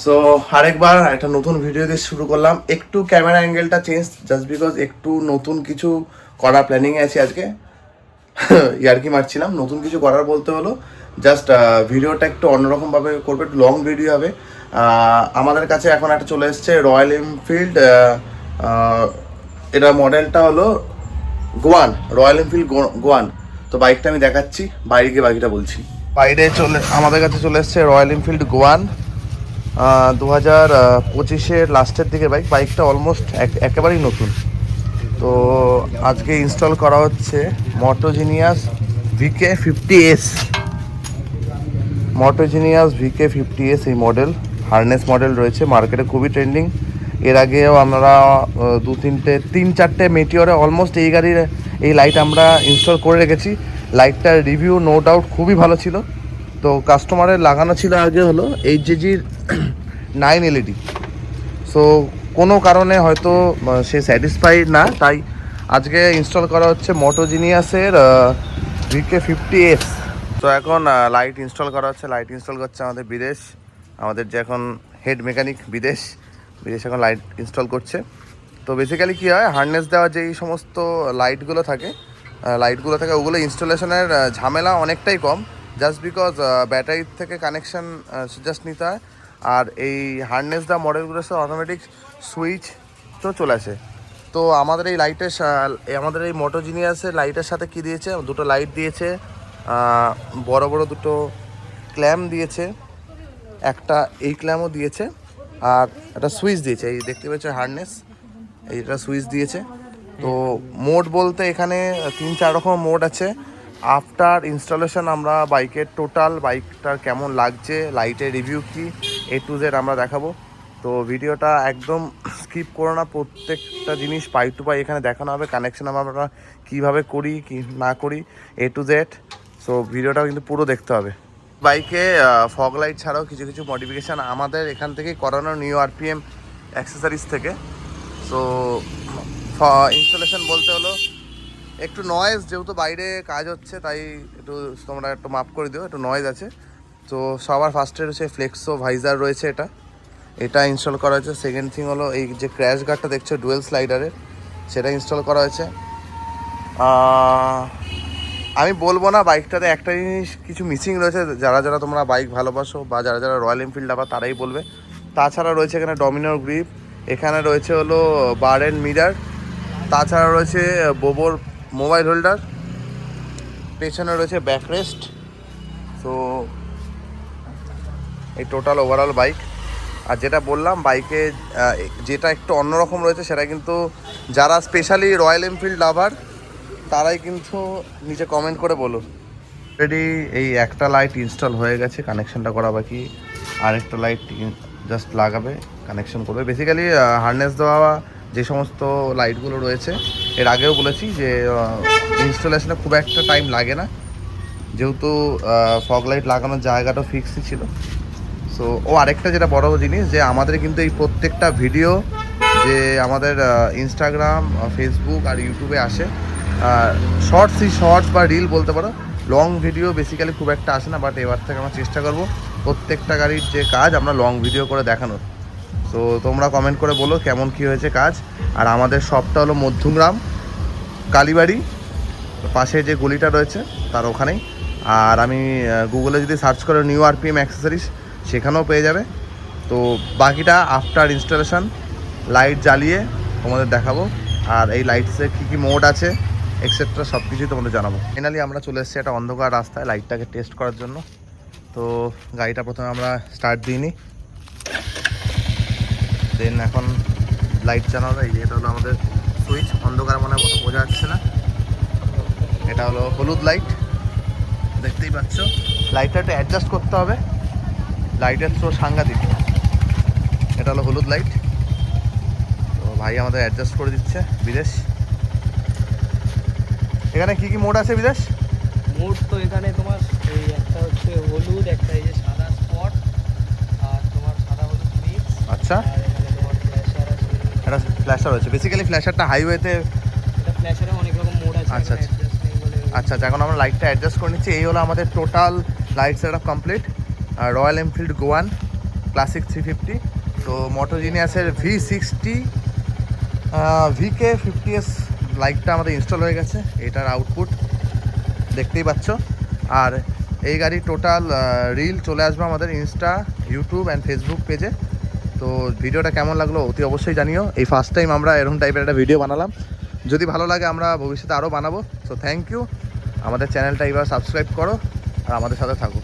So আরেকবার একটা নতুন ভিডিও দিয়ে শুরু করলাম। একটু ক্যামেরা অ্যাঙ্গেলটা চেঞ্জ, জাস্ট বিকজ একটু নতুন কিছু করার প্ল্যানিংয়ে আছি আজকে। ইয়ার্কি মারছিলাম, নতুন কিছু করার বলতে হলো জাস্ট ভিডিওটা একটু অন্যরকমভাবে করবে, একটু লং ভিডিও হবে। আমাদের কাছে এখন একটা চলে এসছে রয়্যাল এনফিল্ড, এটা মডেলটা হলো গোয়ান, রয়্যাল এনফিল্ড গোয়ান। তো বাইকটা আমি দেখাচ্ছি, বাইরে গিয়ে বাকিটা বলছি। বাইরে আমাদের কাছে চলে এসছে রয়্যাল এনফিল্ড গোয়ান 2025-এর লাস্টের দিকে বাইকটা অলমোস্ট একেবারেই নতুন। তো আজকে ইনস্টল করা হচ্ছে মটোজিনিয়াস VK50S। মটোজিনিয়াস VK50S এই মডেল, হার্নেস মডেল রয়েছে মার্কেটে, খুবই ট্রেন্ডিং। এর আগেও আমরা তিন চারটে মেটিওরে অলমোস্ট এই গাড়ির এই লাইট আমরা ইনস্টল করে রেখেছি। লাইটটার রিভিউ নো ডাউট খুবই ভালো ছিল। তো কাস্টমারের লাগানো ছিল আগে হলো HJGর 9 LED। সো কোনো কারণে হয়তো সে স্যাটিসফাইড না, তাই আজকে ইনস্টল করা হচ্ছে মটোজিনিয়াসের VK50S। তো এখন লাইট ইনস্টল করা হচ্ছে, লাইট ইনস্টল করছে আমাদের বিদেশ, আমাদের যে এখন হেড মেকানিক বিদেশ এখন লাইট ইনস্টল করছে। তো বেসিক্যালি কী হয়, হার্নেস দেওয়া যেই সমস্ত লাইটগুলো থাকে ওগুলো ইনস্টলেশনের ঝামেলা অনেকটাই কম, জাস্ট বিকজ ব্যাটারি থেকে কানেকশান জাস্ট নিতে হয়। আর এই হার্নেস দেওয়া মডেলগুলোর সাথে অটোমেটিক সুইচ তো চলে আসে। তো আমাদের এই লাইটের আমাদের এই মটোজিনিয়াসের লাইটের সাথে কি দিয়েছে, দুটো লাইট দিয়েছে, বড় বড় দুটো ক্ল্যাম্প দিয়েছে, একটা এই ক্ল্যাম্পও দিয়েছে, আর একটা সুইচ দিয়েছে। এই দেখতে পাচ্ছ হার্নেস, এইটা সুইচ দিয়েছে। তো মোড বলতে এখানে 3-4 রকম মোড আছে। আফটার ইনস্টলেশন আমরা বাইকের টোটাল বাইকটার কেমন লাগছে, লাইটের রিভিউ কি A to Z আমরা দেখাবো। তো ভিডিওটা একদম স্কিপ করো না, প্রত্যেকটা জিনিস পাই টু পাই এখানে দেখানো হবে। কানেকশন আমরা কীভাবে করি কি না করি A to Z। সো ভিডিওটা কিন্তু পুরো দেখতে হবে। বাইকে ফগ লাইট ছাড়াও কিছু কিছু মডিফিকেশান আমাদের এখান থেকেই করানো, নিউ RPM অ্যাক্সেসরিজ থেকে। সো ইনস্টলেশন বলতে হলো একটু নয়েজ, যেহেতু বাইরে কাজ হচ্ছে তাই একটু তোমরা একটু মাপ করে দিও, একটু নয়েজ আছে। তো সবার ফার্স্টে রয়েছে ফ্লেক্সো ভাইজার রয়েছে, এটা ইনস্টল করা হয়েছে। সেকেন্ড থিং হলো এই যে ক্র্যাশ গার্ডটা দেখছো ডুয়েল স্লাইডারের, সেটা ইনস্টল করা হয়েছে। আমি বলবো না বাইকটাতে একটা জিনিস কিছু মিসিং রয়েছে, যারা তোমরা বাইক ভালোবাসো বা যারা রয়্যাল এনফিল্ড আবার তারাই বলবে। তাছাড়া রয়েছে এখানে ডমিনোর গ্রিপ, এখানে রয়েছে হলো বার অ্যান্ড মিরার, তাছাড়া রয়েছে বোবোর মোবাইল হোল্ডার, পেছনে রয়েছে ব্যাকরেস্ট। সো এই টোটাল ওভারঅল বাইক। আর যেটা বললাম বাইকে যেটা একটু অন্যরকম রয়েছে, সেটা কিন্তু যারা স্পেশালি রয়্যাল এনফিল্ড লাভার তারাই কিন্তু নিচে কমেন্ট করে বলো। অলরেডি এই একটা লাইট ইনস্টল হয়ে গেছে, কানেকশনটা করা বাকি, আরেকটা লাইট জাস্ট লাগাবে, কানেকশন করবে। বেসিক্যালি হার্নেস দেওয়া যে সমস্ত লাইটগুলো রয়েছে, এর আগেও বলেছি যে ইনস্টলেশনে খুব একটা টাইম লাগে না, যেহেতু ফগ লাইট লাগানোর জায়গাটা ফিক্সই ছিল। সো আরেকটা যেটা বড় জিনিস, যে আমাদের কিন্তু এই প্রত্যেকটা ভিডিও যে আমাদের ইনস্টাগ্রাম, ফেসবুক আর ইউটিউবে আসে, শর্টস বা রিল বলতে পারো, লং ভিডিও বেসিক্যালি খুব একটা আসে না। বাট এবার থেকে আমরা চেষ্টা করব প্রত্যেকটা গাড়ির যে কাজ আমরা লং ভিডিও করে দেখানোর। তো তোমরা কমেন্ট করে বলো কেমন কী হয়েছে কাজ। আর আমাদের শপটা হলো মধ্যমগ্রাম কালীবাড়ি, পাশে যে গলিটা রয়েছে তার ওখানেই। আর আমি গুগলে যদি সার্চ করো নিউ RPM অ্যাক্সেসরিজ, সেখানেও পেয়ে যাবে। তো বাকিটা আফটার ইনস্টলেশন লাইট জ্বালিয়ে তোমাদের দেখাবো, আর এই লাইটসে কী কী মোড আছে এক্সেট্রা সব কিছুই তোমাদের জানাবো। ফাইনালি আমরা চলে এসেছি একটা অন্ধকার রাস্তায় লাইটটাকে টেস্ট করার জন্য। তো গাড়িটা প্রথমে আমরা স্টার্ট দিইনি, দেন এখন লাইট চালানো। এই এটা হলো আমাদের সুইচ, অন্ধকার মনে হয় বোঝা যাচ্ছে না, এটা হলো হলুদ লাইট, দেখতেই পাচ্ছ। লাইটটা একটু অ্যাডজাস্ট করতে হবে, লাইটের থ্রো সাংঘাতিক। এটা হলো হলুদ লাইট, তো ভাই আমাদের অ্যাডজাস্ট করে দিচ্ছে বিদেশ। এখানে কি কি মোড আছে বিদেশ? মোড তো এখানে তোমার এই একটা হচ্ছে হলুদ, একটা এই যে সাদা স্পট, আর তোমার সাদা হলুদ মিক্স। আচ্ছা, আর এখানে তোমার ফ্ল্যাশার আছে, একটা ফ্ল্যাশার রয়েছে। বেসিক্যালি ফ্ল্যাশারটা হাইওয়েতে, এটা ফ্ল্যাশারে অনেক রকম মোড আছে। আচ্ছা আচ্ছা, এখন আমরা লাইটটা অ্যাডজাস্ট করে নিচ্ছি। এই হলো আমাদের total light setup complete. Royal Enfield Goan classic 350। তো মোটোজিনিয়াসের V60 VK50S লাইটটা আমাদের ইনস্টল হয়ে গেছে, এটার আউটপুট দেখতেই পাচ্ছ। আর এই গাড়ির টোটাল রিল চলে আসবে আমাদের ইনস্টা, ইউটিউব অ্যান্ড ফেসবুক পেজে। তো ভিডিওটা কেমন লাগলো অতি অবশ্যই জানিও। এই ফার্স্ট টাইম আমরা এরকম টাইপের একটা ভিডিও বানালাম, যদি ভালো লাগে আমরা ভবিষ্যতে আরও বানাবো। সো থ্যাংক ইউ, আমাদের চ্যানেলটা এবার সাবস্ক্রাইব করো আর আমাদের সাথে থাকো।